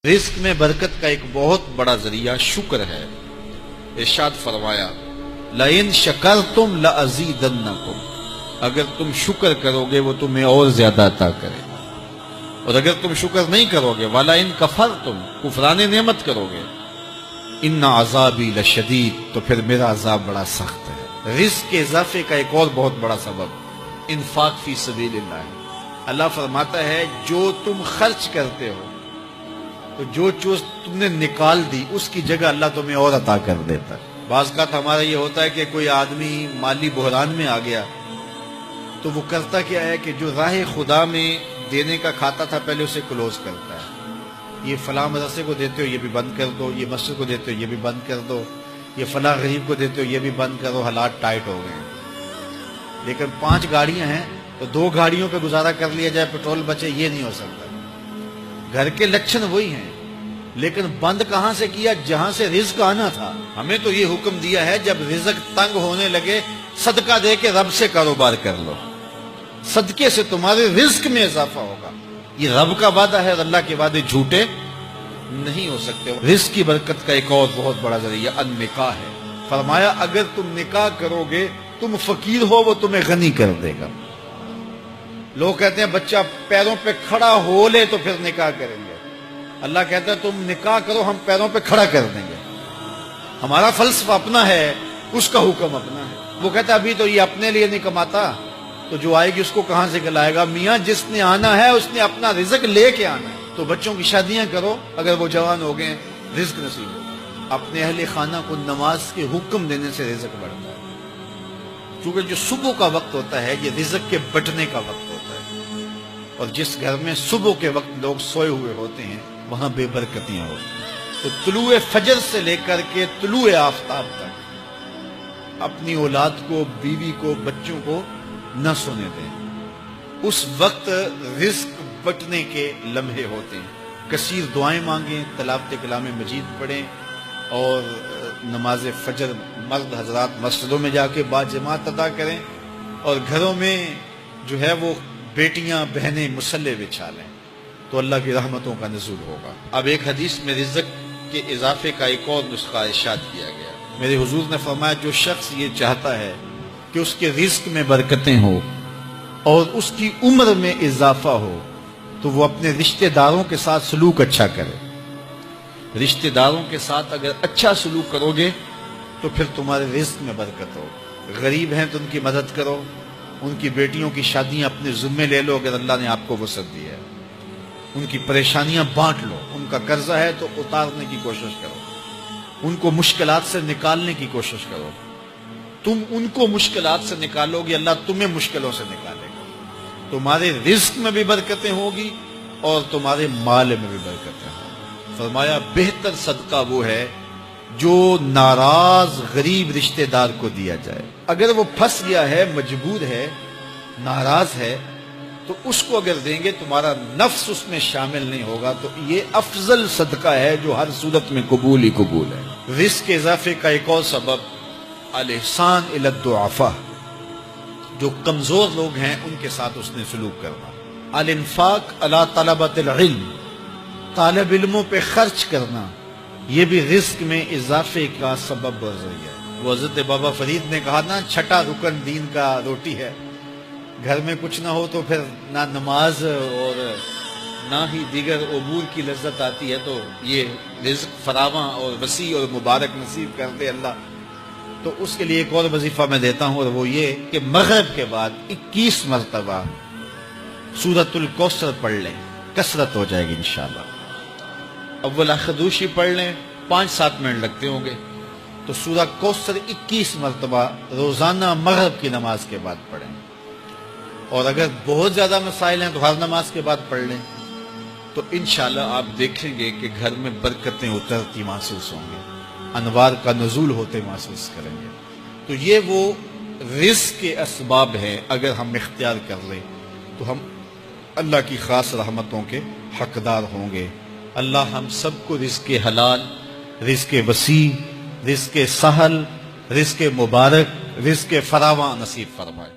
رزق میں برکت کا ایک بہت بڑا ذریعہ شکر ہے۔ ارشاد فرمایا لَإِن شَكَرْتُمْ لَأَزِيدَنَّكُمْ، اگر تم شکر کرو گے وہ تمہیں اور زیادہ عطا کرے، اور اگر تم شکر نہیں کرو گے وَلَئِن كَفَرْتُمْ، کفران نعمت کرو گے، إِنَّ عَذَابِي لَشَدِيدٌ، تو پھر میرا عذاب بڑا سخت ہے۔ رزق کے اضافے کا ایک اور بہت بڑا سبب انفاق فی سبیل اللہ ہے۔ اللہ فرماتا ہے جو تم خرچ کرتے ہو تو جو چیز تم نے نکال دی اس کی جگہ اللہ تمہیں اور عطا کر دیتا ہے۔ بعض اوقات ہمارا یہ ہوتا ہے کہ کوئی آدمی مالی بحران میں آ گیا تو وہ کرتا کیا ہے کہ جو راہ خدا میں دینے کا کھاتا تھا پہلے اسے کلوز کرتا ہے۔ یہ فلاں مدرسے کو دیتے ہو یہ بھی بند کر دو، یہ مسجد کو دیتے ہو یہ بھی بند کر دو، یہ فلاں غریب کو دیتے ہو یہ بھی بند کرو، حالات ٹائٹ ہو گئے ہیں۔ لیکن 5 گاڑیاں ہیں تو 2 گاڑیوں پہ گزارا کر لیا جائے، پیٹرول بچے، یہ نہیں ہو سکتا۔ گھر کے لچھن وہی ہیں لیکن بند کہاں سے کیا؟ جہاں سے رزق آنا تھا۔ ہمیں تو یہ حکم دیا ہے جب رزق تنگ ہونے لگے صدقہ دے کے رب سے کاروبار کر لو، صدقے سے تمہارے رزق میں اضافہ ہوگا۔ یہ رب کا وعدہ ہے اور اللہ کے وعدے جھوٹے نہیں ہو سکتے۔ رزق کی برکت کا ایک اور بہت بڑا ذریعہ النکاح ہے۔ فرمایا اگر تم نکاح کرو گے تم فقیر ہو وہ تمہیں غنی کر دے گا۔ لوگ کہتے ہیں بچہ پیروں پہ کھڑا ہو لے تو پھر نکاح کریں گے۔ اللہ کہتا ہے تم نکاح کرو ہم پیروں پہ کھڑا کر دیں گے۔ ہمارا فلسفہ اپنا ہے، اس کا حکم اپنا ہے۔ وہ کہتا ہے ابھی تو یہ اپنے لیے نہیں کماتا تو جو آئے گی اس کو کہاں سے کھلائے گا؟ میاں جس نے آنا ہے اس نے اپنا رزق لے کے آنا ہے۔ تو بچوں کی شادیاں کرو اگر وہ جوان ہو گئے، رزق نصیب ہو۔ اپنے اہل خانہ کو نماز کے حکم دینے سے رزق بڑھتا ہے، کیونکہ جو صبح کا وقت ہوتا ہے یہ رزق کے بٹنے کا وقت ہوتا ہے، اور جس گھر میں صبح کے وقت لوگ سوئے ہوئے ہوتے ہیں وہاں بے برکتیاں ہوتی ہیں۔ تو طلوع فجر سے لے کر کے طلوع آفتاب تک اپنی اولاد کو، بیوی کو، بچوں کو نہ سونے دیں۔ اس وقت رزق بٹنے کے لمحے ہوتے ہیں۔ کثیر دعائیں مانگیں، تلاوت کلام مجید پڑھیں، اور نماز فجر مرد حضرات مسجدوں میں جا کے باجماعت ادا کریں، اور گھروں میں جو ہے وہ بیٹیاں بہنیں مصلے بچھا لیں تو اللہ کی رحمتوں کا نزول ہوگا۔ اب ایک حدیث میں رزق کے اضافے کا ایک اور نسخہ ارشاد کیا گیا۔ میرے حضور نے فرمایا جو شخص یہ چاہتا ہے کہ اس کے رزق میں برکتیں ہو اور اس کی عمر میں اضافہ ہو تو وہ اپنے رشتہ داروں کے ساتھ سلوک اچھا کرے۔ رشتہ داروں کے ساتھ اگر اچھا سلوک کرو گے تو پھر تمہارے رزق میں برکت ہو۔ غریب ہیں تو ان کی مدد کرو، ان کی بیٹیوں کی شادیاں اپنے ذمے لے لو اگر اللہ نے آپ کو وسعت دی ہے، ان کی پریشانیاں بانٹ لو، ان کا قرضہ ہے تو اتارنے کی کوشش کرو، ان کو مشکلات سے نکالنے کی کوشش کرو۔ تم ان کو مشکلات سے نکالو گے اللہ تمہیں مشکلوں سے نکالے گا۔ تمہارے رزق میں بھی برکتیں ہوگی اور تمہارے مال میں بھی برکتیں ہوں۔ فرمایا بہتر صدقہ وہ ہے جو ناراض غریب رشتہ دار کو دیا جائے۔ اگر وہ پھنس گیا ہے، مجبور ہے، ناراض ہے، تو اس کو اگر دیں گے تمہارا نفس اس میں شامل نہیں ہوگا، تو یہ افضل صدقہ ہے جو ہر صورت میں قبول ہی قبول ہے۔ رزق کے اضافے کا ایک اور سبب الاحسان الی الضعفاء، جو کمزور لوگ ہیں ان کے ساتھ اس نے سلوک کرنا۔ الانفاق علی طلبۃ العلم، طالب علموں پہ خرچ کرنا، یہ بھی رزق میں اضافے کا سبب اور ذریعہ ہے۔ وہ حضرت بابا فرید نے کہا نا چھٹا رکن دین کا روٹی ہے۔ گھر میں کچھ نہ ہو تو پھر نہ نماز اور نہ ہی دیگر امور کی لذت آتی ہے، تو یہ رزق فراواں اور وسیع اور مبارک نصیب کر دے اللہ۔ تو اس کے لیے ایک اور وظیفہ میں دیتا ہوں، اور وہ یہ کہ مغرب کے بعد 21 مرتبہ سورۃ الکوثر پڑھ لیں، کثرت ہو جائے گی انشاءاللہ۔ اول خدوشی پڑھ لیں، 5-7 منٹ لگتے ہوں گے، تو سورہ کوثر 21 مرتبہ روزانہ مغرب کی نماز کے بعد پڑھیں۔ اور اگر بہت زیادہ مسائل ہیں تو ہر نماز کے بعد پڑھ لیں، تو انشاءاللہ آپ دیکھیں گے کہ گھر میں برکتیں اترتی محسوس ہوں گے، انوار کا نزول ہوتے محسوس کریں گے۔ تو یہ وہ رزق کے اسباب ہیں، اگر ہم اختیار کر لیں تو ہم اللہ کی خاص رحمتوں کے حقدار ہوں گے۔ اللہ ہم سب کو رزق حلال، رزق وسیع، رزق سہل، رزق مبارک، رزق فراواں نصیب فرمائے۔